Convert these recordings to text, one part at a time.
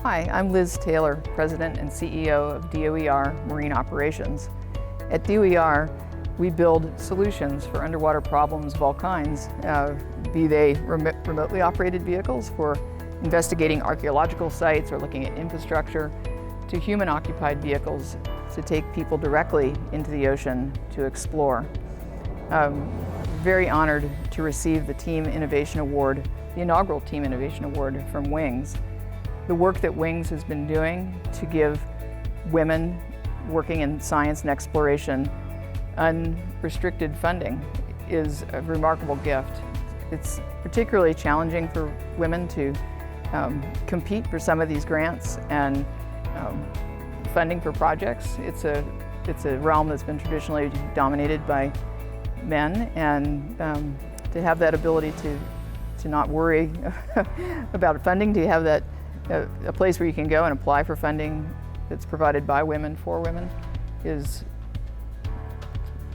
Hi, I'm Liz Taylor, President and CEO of DOER Marine Operations. At DOER, we build solutions for underwater problems of all kinds, be they remotely operated vehicles for investigating archaeological sites or looking at infrastructure, to human-occupied vehicles to take people directly into the ocean to explore. Very honored to receive the Team Innovation Award, the inaugural Team Innovation Award from Wings. The work that Wings has been doing to give women working in science and exploration unrestricted funding is a remarkable gift. It's particularly challenging for women to compete for some of these grants and funding for projects. It's a realm that's been traditionally dominated by men, and to have that ability to not worry about funding, to have that a place where you can go and apply for funding that's provided by women for women is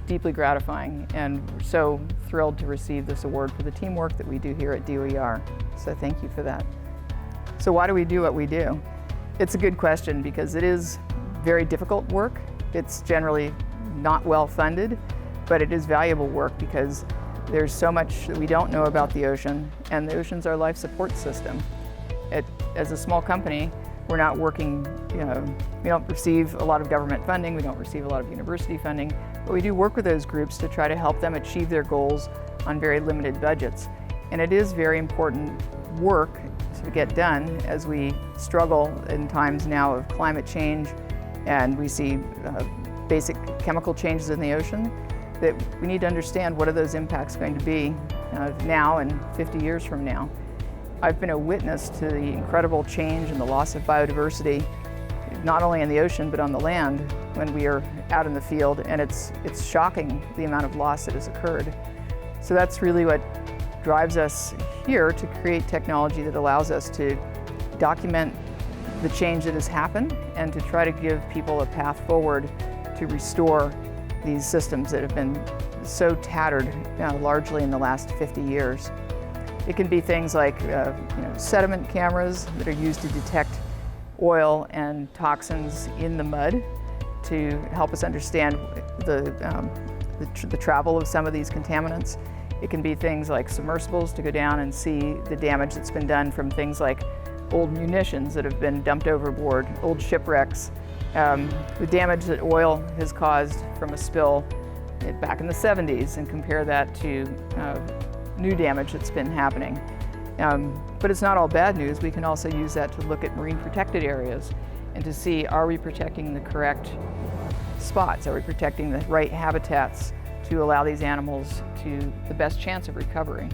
deeply gratifying, and we're so thrilled to receive this award for the teamwork that we do here at DOER. So thank you for that. So why do we do what we do? It's a good question because it is very difficult work. It's generally not well funded, but it is valuable work because there's so much that we don't know about the ocean, and the ocean's our life support system. As a small company, we're not working, we don't receive a lot of government funding, we don't receive a lot of university funding, but we do work with those groups to try to help them achieve their goals on very limited budgets. And it is very important work to get done as we struggle in times now of climate change, and we see basic chemical changes in the ocean, that we need to understand what are those impacts going to be now and 50 years from now. I've been a witness to the incredible change and the loss of biodiversity, not only in the ocean but on the land when we are out in the field, and it's shocking the amount of loss that has occurred. So that's really what drives us here, to create technology that allows us to document the change that has happened and to try to give people a path forward to restore these systems that have been so tattered largely in the last 50 years. It can be things like sediment cameras that are used to detect oil and toxins in the mud to help us understand the travel of some of these contaminants. It can be things like submersibles to go down and see the damage that's been done from things like old munitions that have been dumped overboard, old shipwrecks, the damage that oil has caused from a spill back in the 70s, and compare that to new damage that's been happening. But it's not all bad news. We can also use that to look at marine protected areas and to see, are we protecting the correct spots? Are we protecting the right habitats to allow these animals to the best chance of recovery?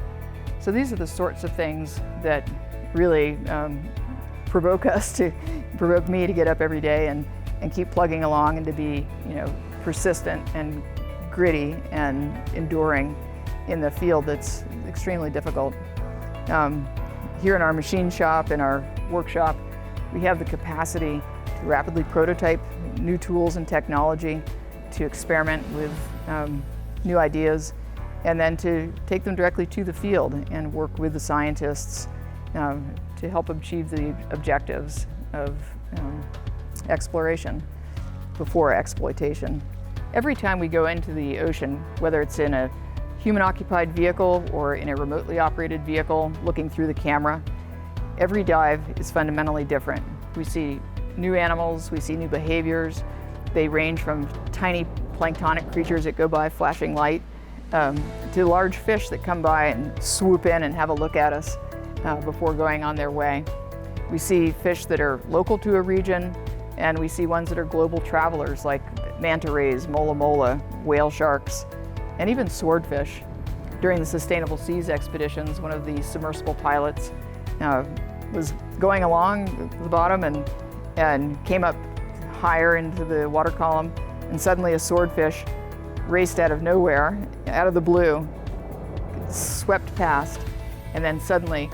So these are the sorts of things that really provoke me to get up every day and keep plugging along, and to be persistent and gritty and enduring in the field that's extremely difficult. Here in our machine shop, in our workshop, we have the capacity to rapidly prototype new tools and technology, to experiment with new ideas, and then to take them directly to the field and work with the scientists to help achieve the objectives of exploration before exploitation. Every time we go into the ocean, whether it's in a human-occupied vehicle or in a remotely operated vehicle looking through the camera, every dive is fundamentally different. We see new animals, we see new behaviors. They range from tiny planktonic creatures that go by flashing light to large fish that come by and swoop in and have a look at us before going on their way. We see fish that are local to a region, and we see ones that are global travelers like manta rays, mola mola, whale sharks, and even swordfish. During the Sustainable Seas expeditions, one of the submersible pilots was going along the bottom and came up higher into the water column, and suddenly a swordfish raced out of nowhere, out of the blue, swept past, and then suddenly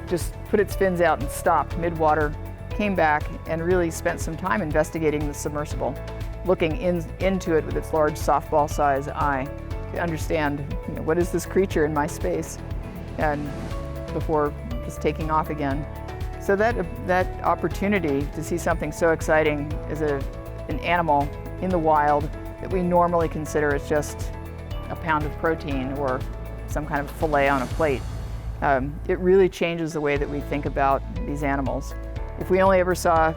just put its fins out and stopped mid-water, came back, and really spent some time investigating the submersible, looking into it with its large softball-sized eye to understand, what is this creature in my space, and before just taking off again. So that opportunity to see something so exciting as an animal in the wild that we normally consider as just a pound of protein or some kind of fillet on a plate, it really changes the way that we think about these animals. If we only ever saw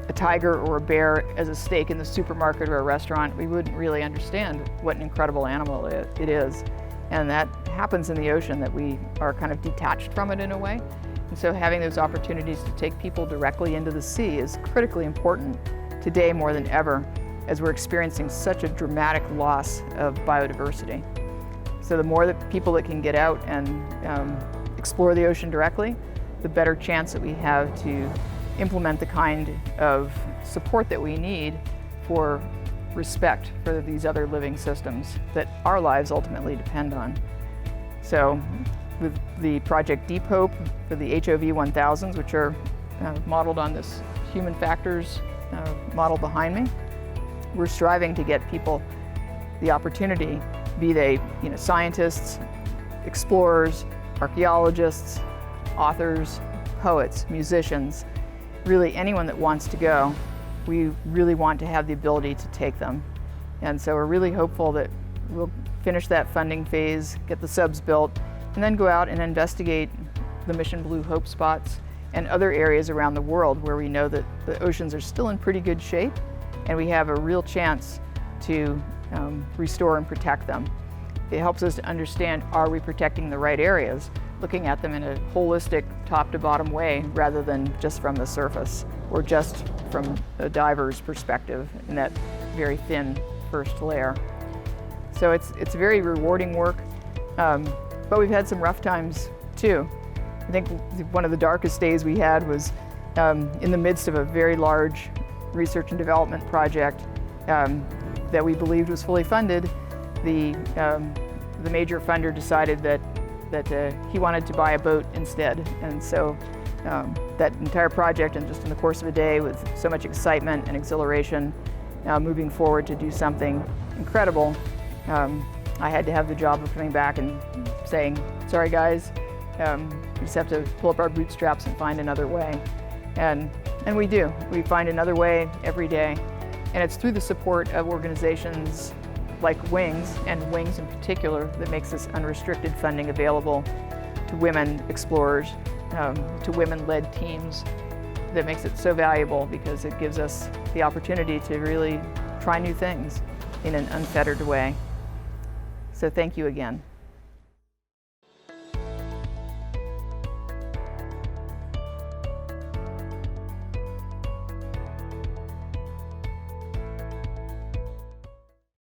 a tiger or a bear as a steak in the supermarket or a restaurant, we wouldn't really understand what an incredible animal it is. And that happens in the ocean, that we are kind of detached from it in a way. And so having those opportunities to take people directly into the sea is critically important today more than ever, as we're experiencing such a dramatic loss of biodiversity. So the more that people that can get out and explore the ocean directly, the better chance that we have to implement the kind of support that we need for respect for these other living systems that our lives ultimately depend on. So with the Project Deep Hope for the HOV 1000s, which are modeled on this human factors model behind me, we're striving to get people the opportunity, be they scientists, explorers, archaeologists, authors, poets, musicians, really anyone that wants to go. We really want to have the ability to take them. And so we're really hopeful that we'll finish that funding phase, get the subs built, and then go out and investigate the Mission Blue Hope spots and other areas around the world where we know that the oceans are still in pretty good shape and we have a real chance to restore and protect them. It helps us to understand, are we protecting the right areas, looking at them in a holistic top to bottom way rather than just from the surface or just from a diver's perspective in that very thin first layer. So it's very rewarding work. But we've had some rough times too. I think one of the darkest days we had was in the midst of a very large research and development project that we believed was fully funded. The major funder decided that he wanted to buy a boat instead. And so that entire project, and just in the course of a day with so much excitement and exhilaration, moving forward to do something incredible, I had to have the job of coming back and saying, sorry guys, we just have to pull up our bootstraps and find another way. And we do. We find another way every day. And it's through the support of organizations like Wings, and Wings in particular, that makes this unrestricted funding available to women explorers, to women-led teams, that makes it so valuable, because it gives us the opportunity to really try new things in an unfettered way. So thank you again.